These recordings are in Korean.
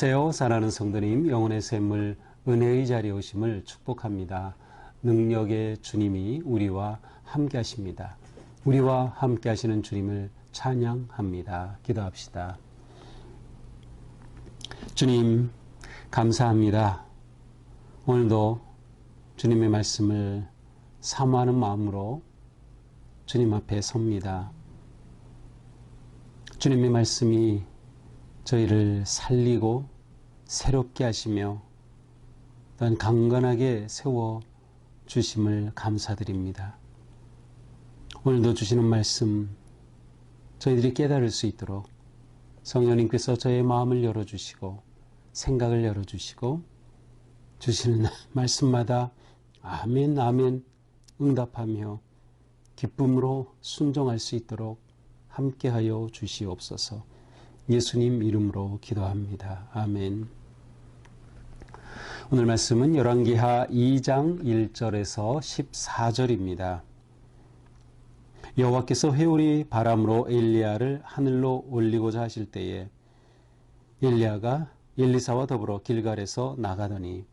안녕하세요. 사랑하는 성도님, 영혼의 샘물 은혜의 자리에 오심을 축복합니다. 능력의 주님이 우리와 함께 하십니다. 우리와 함께 하시는 주님을 찬양합니다. 기도합시다. 주님, 감사합니다. 오늘도 주님의 말씀을 사모하는 마음으로 주님 앞에 섭니다. 주님의 말씀이 저희를 살리고 새롭게 하시며 또한 강건하게 세워주심을 감사드립니다. 오늘도 주시는 말씀 저희들이 깨달을 수 있도록 성령님께서 저의 마음을 열어주시고 생각을 열어주시고 주시는 말씀마다 아멘 아멘 응답하며 기쁨으로 순종할 수 있도록 함께하여 주시옵소서. 예수님 이름으로 기도합니다. 아멘. 오늘 말씀은 열왕기하 2장 1절에서 14절입니다. 여호와께서 회오리 바람으로 엘리야를 하늘로 올리고자 하실 때에 엘리야가 엘리사와 더불어 길갈에서 나가더니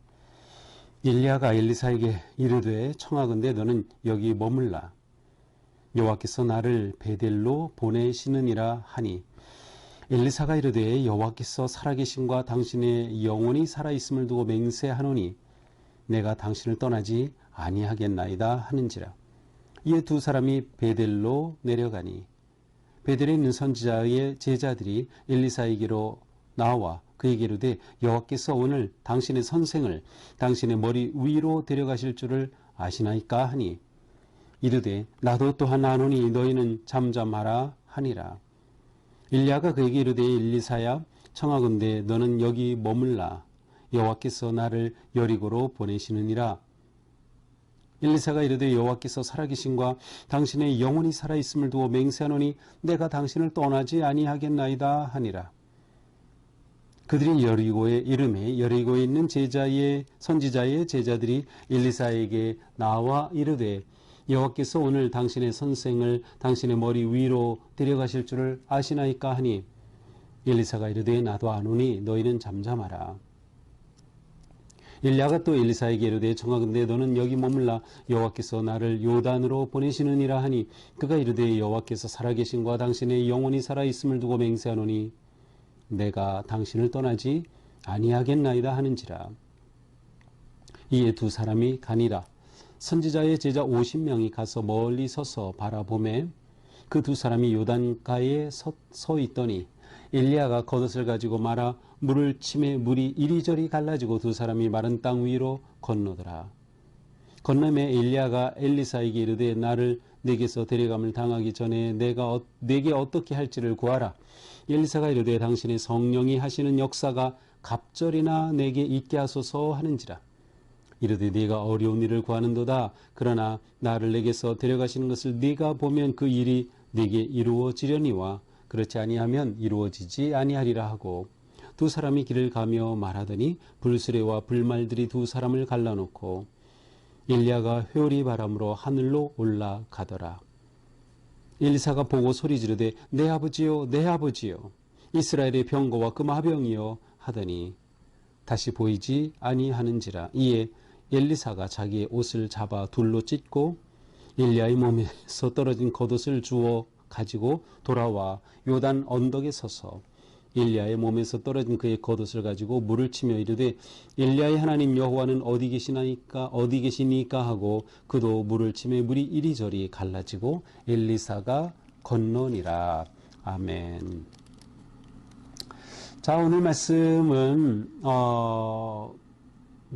엘리야가 엘리사에게 이르되 청하건대 너는 여기 머물라. 여호와께서 나를 베델로 보내시느니라 하니 엘리사가 이르되 여호와께서 살아계심과 당신의 영혼이 살아있음을 두고 맹세하노니 내가 당신을 떠나지 아니하겠나이다 하는지라. 이에 두 사람이 베델로 내려가니 베델에 있는 선지자의 제자들이 엘리사에게로 나와 그에게 이르되 여호와께서 오늘 당신의 선생을 당신의 머리 위로 데려가실 줄을 아시나이까 하니 이르되 나도 또한 아노니 너희는 잠잠하라 하니라. 엘리야가 그에게 이르되 엘리사야 청하건대 너는 여기 머물라. 여호와께서 나를 여리고로 보내시느니라. 엘리사가 이르되 여호와께서 살아계심과 당신의 영혼이 살아있음을 두고 맹세하노니 내가 당신을 떠나지 아니하겠나이다 하니라. 그들이 여리고에 이름에 여리고에 있는 선지자의 제자들이 엘리사에게 나와 이르되 여호와께서 오늘 당신의 선생을 당신의 머리 위로 데려가실 줄을 아시나이까 하니 엘리사가 이르되 나도 아노니 너희는 잠잠하라. 엘리야가 또 엘리사에게 이르되 청하건대 너는 여기 머물라. 여호와께서 나를 요단으로 보내시느니라 하니 그가 이르되 여호와께서 살아계신과 당신의 영혼이 살아있음을 두고 맹세하노니 내가 당신을 떠나지 아니하겠나이다 하는지라. 이에 두 사람이 가니라. 선지자의 제자 50명이 가서 멀리 서서 바라보매 그 두 사람이 요단가에 서 있더니 엘리야가 겉옷을 가지고 말아 물을 치매 물이 이리저리 갈라지고 두 사람이 마른 땅 위로 건너더라. 건너매 엘리야가 엘리사에게 이르되 나를 내게서 데려감을 당하기 전에 내게 어떻게 할지를 구하라. 엘리사가 이르되 당신의 성령이 하시는 역사가 갑절이나 내게 있게 하소서 하는지라. 이르되 네가 어려운 일을 구하는도다. 그러나 나를 내게서 데려가시는 것을 네가 보면 그 일이 네게 이루어지려니와 그렇지 아니하면 이루어지지 아니하리라 하고 두 사람이 길을 가며 말하더니 불수레와 불말들이 두 사람을 갈라놓고 엘리야가 회오리 바람으로 하늘로 올라가더라. 엘리사가 보고 소리 지르되 내 아버지요 내 아버지요 이스라엘의 병거와 그 마병이요 하더니 다시 보이지 아니하는지라. 이에 엘리사가 자기의 옷을 잡아 둘로 찢고 엘리야의 몸에서 떨어진 겉옷을 주워 가지고 돌아와 요단 언덕에 서서 엘리야의 몸에서 떨어진 그의 겉옷을 가지고 물을 치며 이르되 엘리야의 하나님 여호와는 어디 계시니까 하고 그도 물을 치며 물이 이리저리 갈라지고 엘리사가 건너니라. 아멘. 자, 오늘 말씀은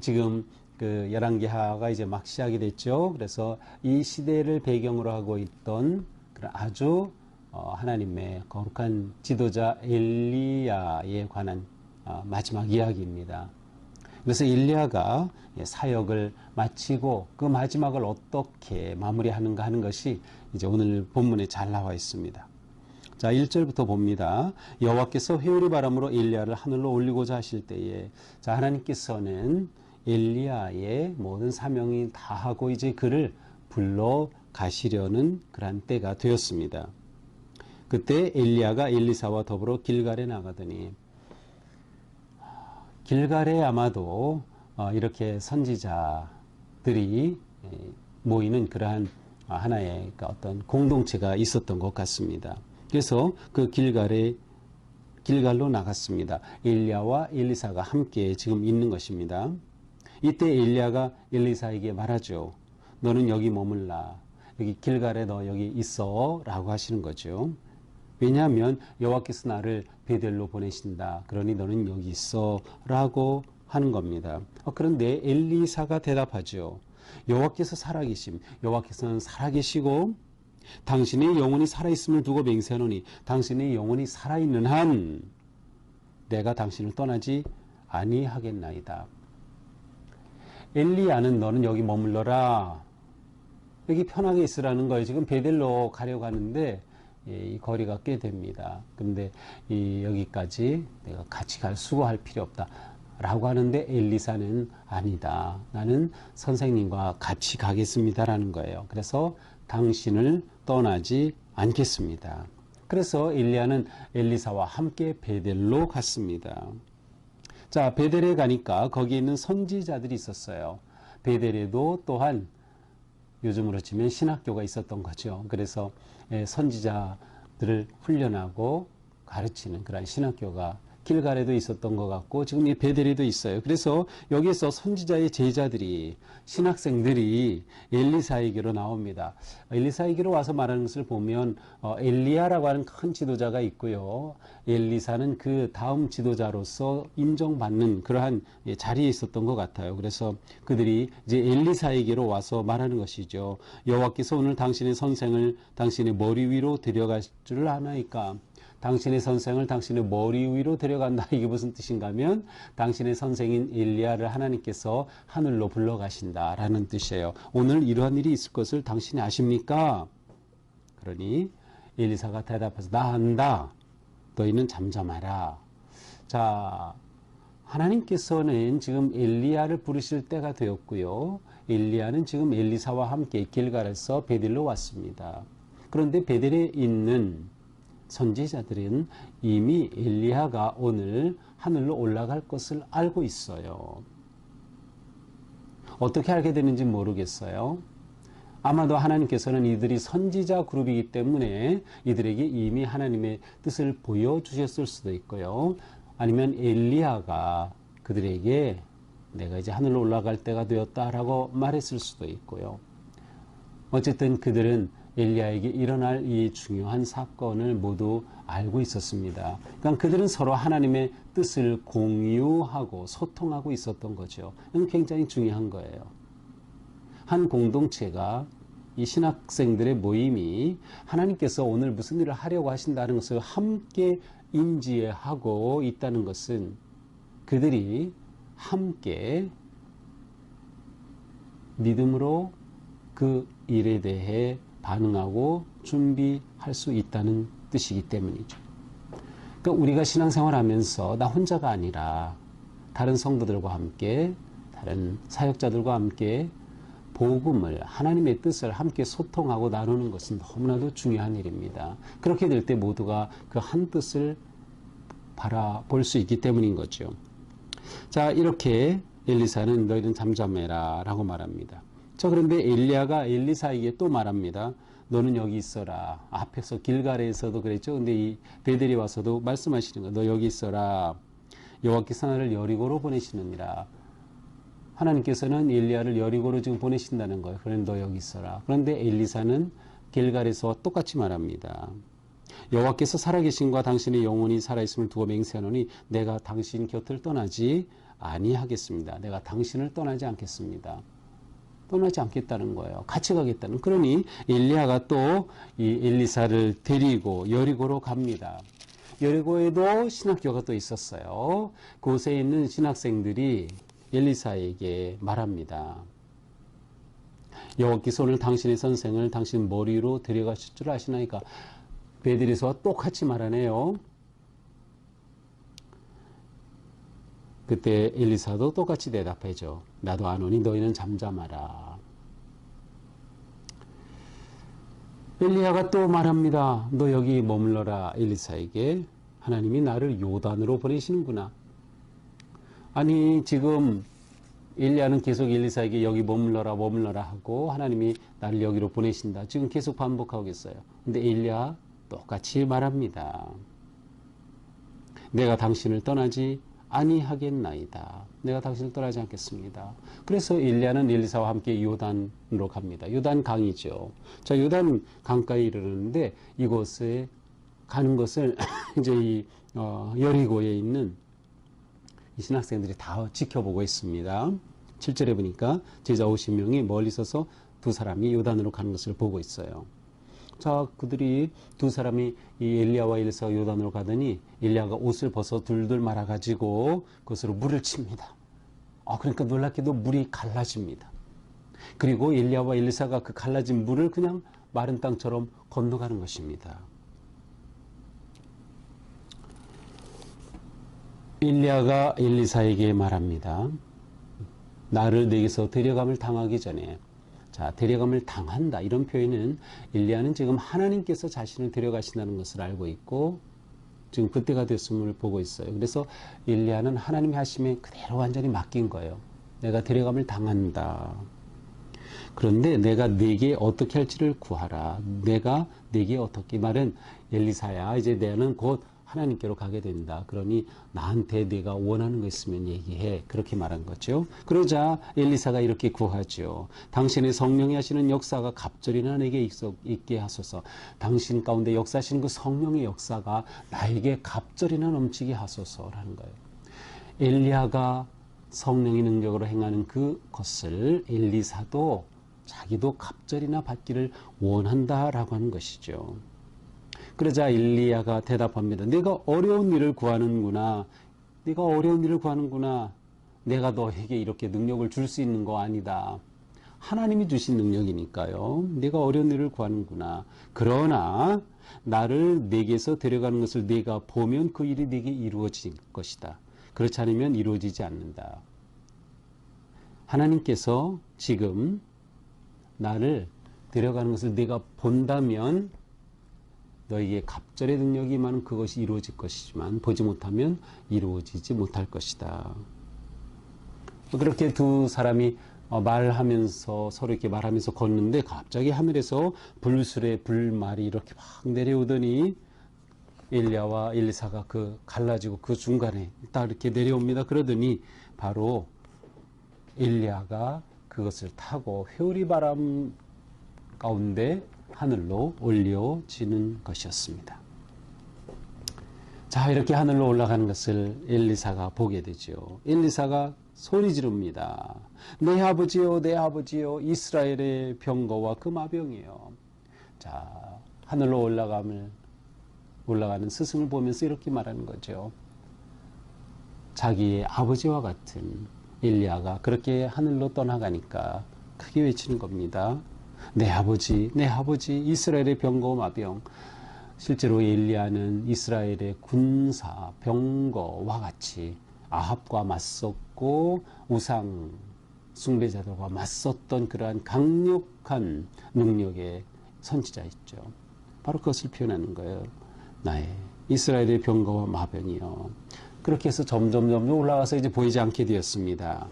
지금 그 열왕기하가 이제 막 시작이 됐죠. 그래서 이 시대를 배경으로 하고 있던 그런 아주 하나님의 거룩한 지도자 엘리야에 관한 마지막 이야기입니다. 그래서 엘리야가 사역을 마치고 그 마지막을 어떻게 마무리하는가 하는 것이 이제 오늘 본문에 잘 나와 있습니다. 자, 1절부터 봅니다. 여호와께서 회오리 바람으로 엘리야를 하늘로 올리고자 하실 때에 자, 하나님께서는 엘리야의 모든 사명이 다 하고 이제 그를 불러 가시려는 그러한 때가 되었습니다. 그때 엘리야가 엘리사와 더불어 길갈에 나가더니 길갈에 아마도 이렇게 선지자들이 모이는 그러한 하나의 어떤 공동체가 있었던 것 같습니다. 그래서 그 길갈로 나갔습니다. 엘리야와 엘리사가 함께 지금 있는 것입니다. 이때 엘리야가 엘리사에게 말하죠. 너는 여기 머물라. 여기 길갈에 너 여기 있어 라고 하시는 거죠. 왜냐하면 여호와께서 나를 베델로 보내신다. 그러니 너는 여기 있어 라고 하는 겁니다. 그런데 엘리사가 대답하죠. 여호와께서 살아계심. 여호와께서는 살아계시고 당신의 영혼이 살아있음을 두고 맹세하노니 당신의 영혼이 살아있는 한 내가 당신을 떠나지 아니하겠나이다. 엘리야는 너는 여기 머물러라. 여기 편하게 있으라는 거예요. 지금 베델로 가려고 하는데 이 거리가 꽤 됩니다. 그런데 여기까지 내가 같이 갈 수고할 필요 없다. 라고 하는데 엘리사는 아니다. 나는 선생님과 같이 가겠습니다라는 거예요. 그래서 당신을 떠나지 않겠습니다. 그래서 엘리야는 엘리사와 함께 베델로 갔습니다. 자, 베델에 가니까 거기에 있는 선지자들이 있었어요. 베델에도 또한 요즘으로 치면 신학교가 있었던 거죠. 그래서 선지자들을 훈련하고 가르치는 그런 신학교가 길갈에도 있었던 것 같고 지금 이 베델에도 있어요. 그래서 여기서 선지자의 제자들이 신학생들이 엘리사에게로 나옵니다. 엘리사에게로 와서 말하는 것을 보면 엘리야라고 하는 큰 지도자가 있고요. 엘리사는 그 다음 지도자로서 인정받는 그러한 자리에 있었던 것 같아요. 그래서 그들이 이제 엘리사에게로 와서 말하는 것이죠. 여호와께서 오늘 당신의 선생을 당신의 머리 위로 데려갈 줄 아나이까? 당신의 선생을 당신의 머리 위로 데려간다. 이게 무슨 뜻인가 하면 당신의 선생인 엘리야를 하나님께서 하늘로 불러가신다 라는 뜻이에요. 오늘 이러한 일이 있을 것을 당신이 아십니까? 그러니 엘리사가 대답해서 나 안다. 너희는 잠잠하라. 자, 하나님께서는 지금 엘리야를 부르실 때가 되었고요. 엘리야는 지금 엘리사와 함께 길갈에서 베델로 왔습니다. 그런데 베델에 있는 선지자들은 이미 엘리야가 오늘 하늘로 올라갈 것을 알고 있어요. 어떻게 알게 되는지 모르겠어요. 아마도 하나님께서는 이들이 선지자 그룹이기 때문에 이들에게 이미 하나님의 뜻을 보여주셨을 수도 있고요. 아니면 엘리야가 그들에게 내가 이제 하늘로 올라갈 때가 되었다라고 말했을 수도 있고요. 어쨌든 그들은 엘리야에게 일어날 이 중요한 사건을 모두 알고 있었습니다. 그러니까 그들은 서로 하나님의 뜻을 공유하고 소통하고 있었던 거죠. 이건 굉장히 중요한 거예요. 한 공동체가 이 신학생들의 모임이 하나님께서 오늘 무슨 일을 하려고 하신다는 것을 함께 인지하고 있다는 것은 그들이 함께 믿음으로 그 일에 대해 반응하고 준비할 수 있다는 뜻이기 때문이죠. 그러니까 우리가 신앙생활 하면서 나 혼자가 아니라 다른 성도들과 함께 다른 사역자들과 함께 복음을 하나님의 뜻을 함께 소통하고 나누는 것은 너무나도 중요한 일입니다. 그렇게 될 때 모두가 그 한 뜻을 바라볼 수 있기 때문인 거죠. 자, 이렇게 엘리사는 너희는 잠잠해라 라고 말합니다. 자, 그런데 엘리야가 엘리사에게 또 말합니다. 너는 여기 있어라. 앞에서 길갈에서도 그랬죠. 근데 이 베델에 와서도 말씀하시는 거야. 너 여기 있어라. 여호와께서 나를 여리고로 보내시느니라. 하나님께서는 엘리야를 여리고로 지금 보내신다는 거예요. 그런데 너 여기 있어라. 그런데 엘리사는 길갈에서 똑같이 말합니다. 여호와께서 살아계신과 당신의 영혼이 살아있음을 두고 맹세하노니 내가 당신 곁을 떠나지 아니하겠습니다. 내가 당신을 떠나지 않겠습니다. 떠나지 않겠다는 거예요. 같이 가겠다는. 그러니 엘리야가 또 이 엘리사를 데리고 여리고로 갑니다. 여리고에도 신학교가 또 있었어요. 그곳에 있는 신학생들이 엘리사에게 말합니다. 여호와께서 오늘 당신의 선생을 당신 머리로 데려가실 줄 아시나이까? 베델에서와 똑같이 말하네요. 그때 엘리사도 똑같이 대답하죠. 나도 아노니 너희는 잠잠하라. 엘리야가 또 말합니다. 너 여기 머물러라. 엘리사에게. 하나님이 나를 요단으로 보내시는구나. 아니 지금 엘리야는 계속 엘리사에게 여기 머물러라 하고 하나님이 나를 여기로 보내신다. 지금 계속 반복하고 있어요. 근데 엘리야 똑같이 말합니다. 내가 당신을 떠나지 아니하겠나이다. 내가 당신을 떠나지 않겠습니다. 그래서 엘리야는 엘리사와 함께 요단으로 갑니다. 요단 강이죠. 자, 요단 강가에 이르는데 이곳에 가는 것을 이제 이 여리고에 있는 이 신학생들이 다 지켜보고 있습니다. 7절에 보니까 제자 50명이 멀리 서서 두 사람이 요단으로 가는 것을 보고 있어요. 자, 그들이 두 사람이 이 엘리야와 엘리사가 요단으로 가더니 엘리야가 옷을 벗어 둘둘 말아가지고 그것으로 물을 칩니다. 그러니까 놀랍게도 물이 갈라집니다. 그리고 엘리야와 엘리사가 그 갈라진 물을 그냥 마른 땅처럼 건너가는 것입니다. 엘리야가 엘리사에게 말합니다. 나를 내게서 데려감을 당하기 전에, 자, 데려감을 당한다 이런 표현은 엘리야는 지금 하나님께서 자신을 데려가신다는 것을 알고 있고 지금 그때가 됐음을 보고 있어요. 그래서 엘리야는 하나님의 하심에 그대로 완전히 맡긴 거예요. 내가 데려감을 당한다. 그런데 내가 네게 어떻게 할지를 구하라. 내가 네게 어떻게, 말은 엘리사야, 이제 너는 곧 하나님께로 가게 된다. 그러니 나한테 네가 원하는 거 있으면 얘기해. 그렇게 말한 거죠. 그러자 엘리사가 이렇게 구하죠. 당신의 성령이 하시는 역사가 갑절이나 내게 있게 하소서. 당신 가운데 역사하시는 그 성령의 역사가 나에게 갑절이나 넘치게 하소서라는 거예요. 엘리야가 성령의 능력으로 행하는 그것을 엘리사도 자기도 갑절이나 받기를 원한다라고 하는 것이죠. 그러자 엘리야가 대답합니다. 내가 어려운 일을 구하는구나. 네가 어려운 일을 구하는구나. 내가 너에게 이렇게 능력을 줄 수 있는 거 아니다. 하나님이 주신 능력이니까요. 네가 어려운 일을 구하는구나. 그러나 나를 내게서 데려가는 것을 네가 보면 그 일이 네게 이루어질 것이다. 그렇지 않으면 이루어지지 않는다. 하나님께서 지금 나를 데려가는 것을 네가 본다면 너에게 갑절의 능력이 많은 그것이 이루어질 것이지만 보지 못하면 이루어지지 못할 것이다. 그렇게 두 사람이 말하면서 서로 이렇게 말하면서 걷는데 갑자기 하늘에서 불술의 불말이 이렇게 막 내려오더니 엘리야와 엘리사가 그 갈라지고 그 중간에 딱 이렇게 내려옵니다. 그러더니 바로 엘리야가 그것을 타고 회오리 바람 가운데 하늘로 올려지는 것이었습니다. 자, 이렇게 하늘로 올라가는 것을 엘리사가 보게 되죠. 엘리사가 소리 지릅니다. 내 아버지요, 내 아버지요, 이스라엘의 병거와 그 마병이요. 자, 하늘로 올라가는 스승을 보면서 이렇게 말하는 거죠. 자기의 아버지와 같은 엘리야가 그렇게 하늘로 떠나가니까 크게 외치는 겁니다. 내 아버지, 내 아버지, 이스라엘의 병거 마병. 실제로 엘리야는 이스라엘의 군사 병거와 같이 아합과 맞섰고 우상 숭배자들과 맞섰던 그러한 강력한 능력의 선지자였죠. 바로 그것을 표현하는 거예요. 나의 이스라엘의 병거와 마병이요. 그렇게 해서 점점 올라가서 이제 보이지 않게 되었습니다.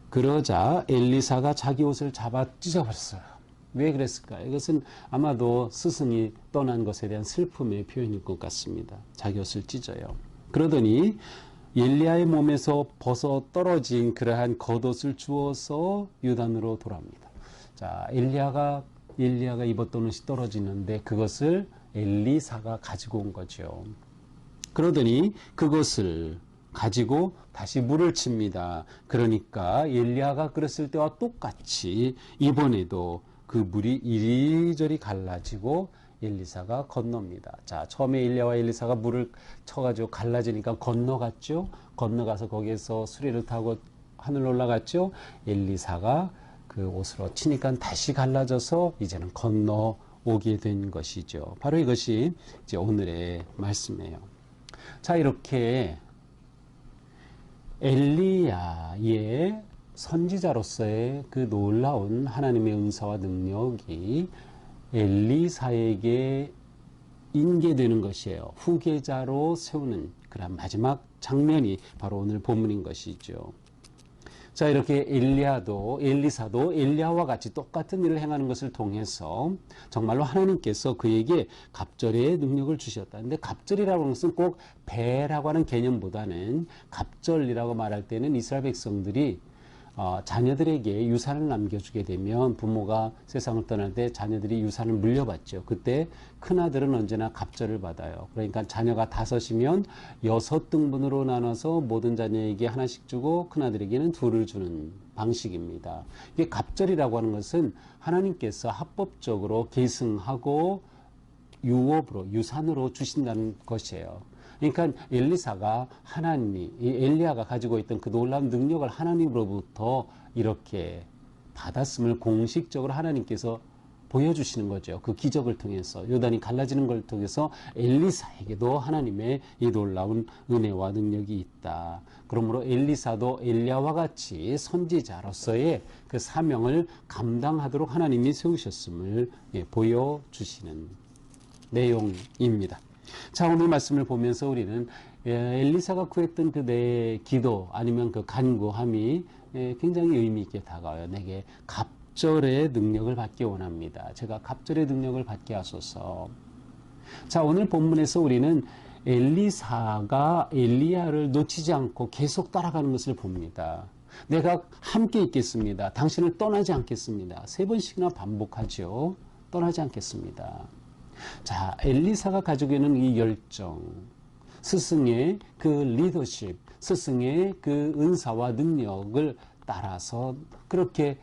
그러자 엘리사가 자기 옷을 잡아 찢어버렸어요. 왜 그랬을까요? 이것은 아마도 스승이 떠난 것에 대한 슬픔의 표현일 것 같습니다. 자기 옷을 찢어요. 그러더니 엘리야의 몸에서 벗어 떨어진 그러한 겉옷을 주워서 요단으로 돌아옵니다. 자, 엘리야가 입었던 옷이 떨어지는데 그것을 엘리사가 가지고 온 거죠. 그러더니 그것을 가지고 다시 물을 칩니다. 그러니까 엘리야가 그랬을 때와 똑같이 이번에도 그 물이 이리저리 갈라지고 엘리사가 건넙니다. 자, 처음에 엘리야와 엘리사가 물을 쳐가지고 갈라지니까 건너갔죠. 건너가서 거기에서 수레를 타고 하늘로 올라갔죠. 엘리사가 그 옷으로 치니까 다시 갈라져서 이제는 건너오게 된 것이죠. 바로 이것이 이제 오늘의 말씀이에요. 자, 이렇게 엘리야의 선지자로서의 그 놀라운 하나님의 은사와 능력이 엘리사에게 인계되는 것이에요. 후계자로 세우는 그런 마지막 장면이 바로 오늘 본문인 것이죠. 자, 이렇게 엘리사도 엘리야와 같이 똑같은 일을 행하는 것을 통해서 정말로 하나님께서 그에게 갑절의 능력을 주셨다. 근데 갑절이라고 하는 것은 꼭 배라고 하는 개념보다는 갑절이라고 말할 때는 이스라엘 백성들이 자녀들에게 유산을 남겨주게 되면 부모가 세상을 떠날 때 자녀들이 유산을 물려받죠. 그때 큰아들은 언제나 갑절을 받아요. 그러니까 자녀가 5이면 6등분으로 나눠서 모든 자녀에게 하나씩 주고 큰아들에게는 2를 주는 방식입니다. 이게 갑절이라고 하는 것은 하나님께서 합법적으로 계승하고 유산으로 주신다는 것이에요. 그러니까 엘리사가 이 엘리야가 가지고 있던 그 놀라운 능력을 하나님으로부터 이렇게 받았음을 공식적으로 하나님께서 보여주시는 거죠. 그 기적을 통해서 요단이 갈라지는 걸 통해서 엘리사에게도 하나님의 이 놀라운 은혜와 능력이 있다. 그러므로 엘리사도 엘리야와 같이 선지자로서의 그 사명을 감당하도록 하나님이 세우셨음을 보여주시는 내용입니다. 자, 오늘 말씀을 보면서 우리는 엘리사가 구했던 그대의 기도 아니면 그 간구함이 굉장히 의미 있게 다가와요. 내게 갑절의 능력을 받기 원합니다. 제가 갑절의 능력을 받게 하소서. 자, 오늘 본문에서 우리는 엘리사가 엘리야를 놓치지 않고 계속 따라가는 것을 봅니다. 내가 함께 있겠습니다. 당신을 떠나지 않겠습니다. 3번씩이나 반복하죠. 떠나지 않겠습니다. 자, 엘리사가 가지고 있는 이 열정, 스승의 그 리더십, 스승의 그 은사와 능력을 따라서 그렇게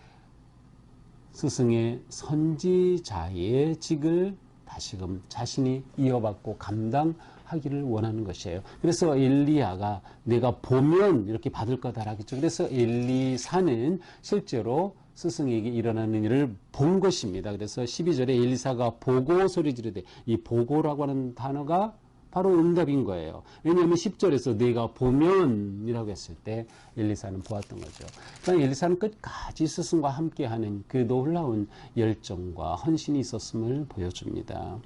스승의 선지자의 직을 다시금 자신이 이어받고 감당하기를 원하는 것이에요. 그래서 엘리야가 내가 보면 이렇게 받을 거다라겠죠. 그래서 엘리사는 실제로 스승에게 일어나는 일을 본 것입니다. 그래서 12절에 엘리사가 보고 소리 지르되, 이 보고라고 하는 단어가 바로 응답인 거예요. 왜냐하면 10절에서 내가 보면이라고 했을 때 엘리사는 보았던 거죠. 그러니까 엘리사는 끝까지 스승과 함께하는 그 놀라운 열정과 헌신이 있었음을 보여줍니다.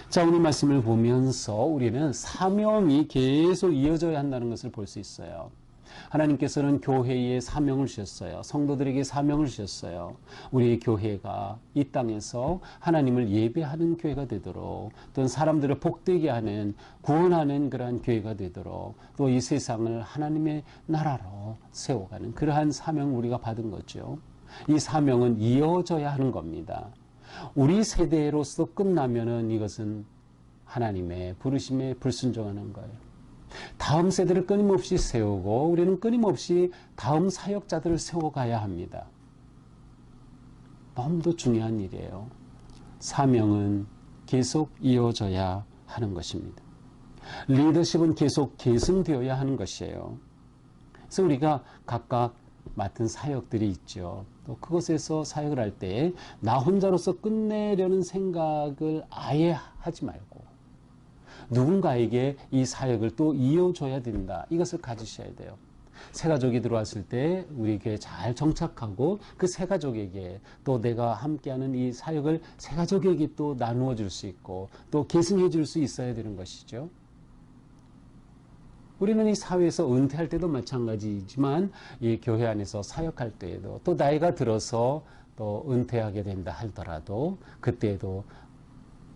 자, 오늘 말씀을 보면서 우리는 사명이 계속 이어져야 한다는 것을 볼 수 있어요. 하나님께서는 교회에 사명을 주셨어요. 성도들에게 사명을 주셨어요. 우리의 교회가 이 땅에서 하나님을 예배하는 교회가 되도록, 또는 사람들을 복되게 하는, 구원하는 그러한 교회가 되도록, 또 이 세상을 하나님의 나라로 세워가는 그러한 사명을 우리가 받은 거죠. 이 사명은 이어져야 하는 겁니다. 우리 세대로서 끝나면은 이것은 하나님의 부르심에 불순종하는 거예요. 다음 세대를 끊임없이 세우고 우리는 끊임없이 다음 사역자들을 세워가야 합니다. 너무도 중요한 일이에요. 사명은 계속 이어져야 하는 것입니다. 리더십은 계속 계승되어야 하는 것이에요. 그래서 우리가 각각 맡은 사역들이 있죠. 또 그것에서 사역을 할 때 나 혼자로서 끝내려는 생각을 아예 하지 말고 누군가에게 이 사역을 또 이어줘야 된다. 이것을 가지셔야 돼요. 새 가족이 들어왔을 때 우리 교회에 잘 정착하고 그 새 가족에게 또 내가 함께하는 이 사역을 새 가족에게 또 나누어 줄 수 있고 또 계승해 줄 수 있어야 되는 것이죠. 우리는 이 사회에서 은퇴할 때도 마찬가지지만 이 교회 안에서 사역할 때에도 또 나이가 들어서 또 은퇴하게 된다 하더라도 그때에도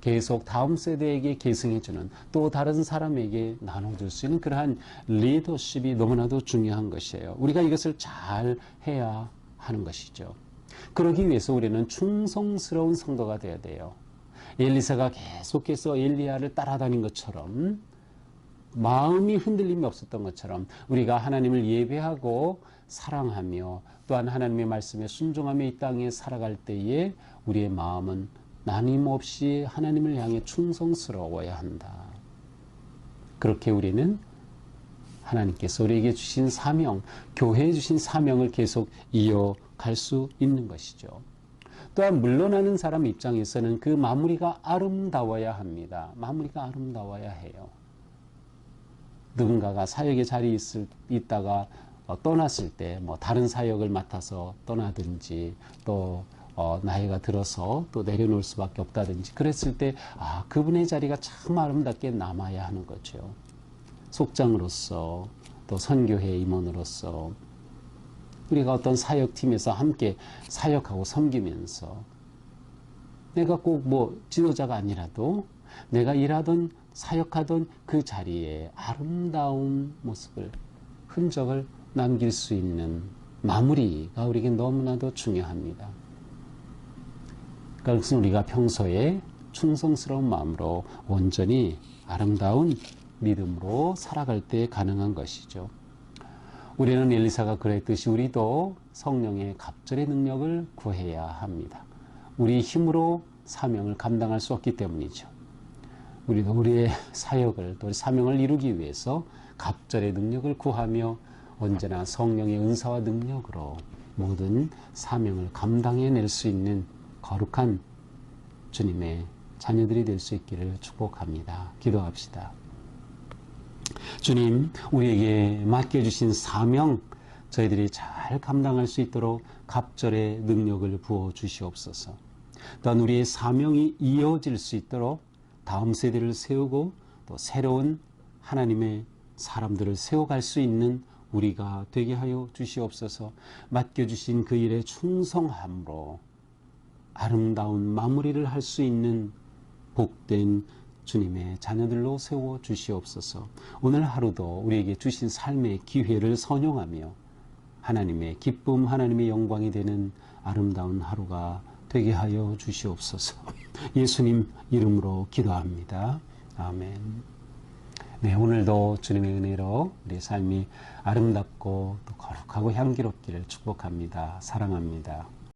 계속 다음 세대에게 계승해주는 또 다른 사람에게 나눠줄 수 있는 그러한 리더십이 너무나도 중요한 것이에요. 우리가 이것을 잘 해야 하는 것이죠. 그러기 위해서 우리는 충성스러운 성도가 되어야 돼요. 엘리사가 계속해서 엘리야를 따라다닌 것처럼 마음이 흔들림이 없었던 것처럼 우리가 하나님을 예배하고 사랑하며 또한 하나님의 말씀에 순종하며 이 땅에 살아갈 때에 우리의 마음은 나님없이 하나님을 향해 충성스러워야 한다. 그렇게 우리는 하나님께서 우리에게 주신 사명, 교회에 주신 사명을 계속 이어갈 수 있는 것이죠. 또한 물러나는 사람 입장에서는 그 마무리가 아름다워야 합니다. 마무리가 아름다워야 해요. 누군가가 사역의 자리에 있다가 떠났을 때 뭐 다른 사역을 맡아서 떠나든지 또 나이가 들어서 또 내려놓을 수밖에 없다든지 그랬을 때 그분의 자리가 참 아름답게 남아야 하는 거죠. 속장으로서 또 선교회 임원으로서 우리가 어떤 사역팀에서 함께 사역하고 섬기면서 내가 꼭 뭐 지도자가 아니라도 내가 일하던 사역하던 그 자리에 아름다운 모습을 흔적을 남길 수 있는 마무리가 우리에게 너무나도 중요합니다. 그것은 우리가 평소에 충성스러운 마음으로 온전히 아름다운 믿음으로 살아갈 때 가능한 것이죠. 우리는 엘리사가 그랬듯이 우리도 성령의 갑절의 능력을 구해야 합니다. 우리 힘으로 사명을 감당할 수 없기 때문이죠. 우리도 우리의 사역을 또 사명을 이루기 위해서 갑절의 능력을 구하며 언제나 성령의 은사와 능력으로 모든 사명을 감당해낼 수 있는 거룩한 주님의 자녀들이 될 수 있기를 축복합니다. 기도합시다. 주님, 우리에게 맡겨주신 사명 저희들이 잘 감당할 수 있도록 갑절의 능력을 부어 주시옵소서. 또한 우리의 사명이 이어질 수 있도록 다음 세대를 세우고 또 새로운 하나님의 사람들을 세워갈 수 있는 우리가 되게 하여 주시옵소서. 맡겨주신 그 일에 충성함으로 아름다운 마무리를 할 수 있는 복된 주님의 자녀들로 세워 주시옵소서. 오늘 하루도 우리에게 주신 삶의 기회를 선용하며 하나님의 기쁨, 하나님의 영광이 되는 아름다운 하루가 되게 하여 주시옵소서. 예수님 이름으로 기도합니다. 아멘. 네, 오늘도 주님의 은혜로 우리의 삶이 아름답고 또 거룩하고 향기롭기를 축복합니다. 사랑합니다.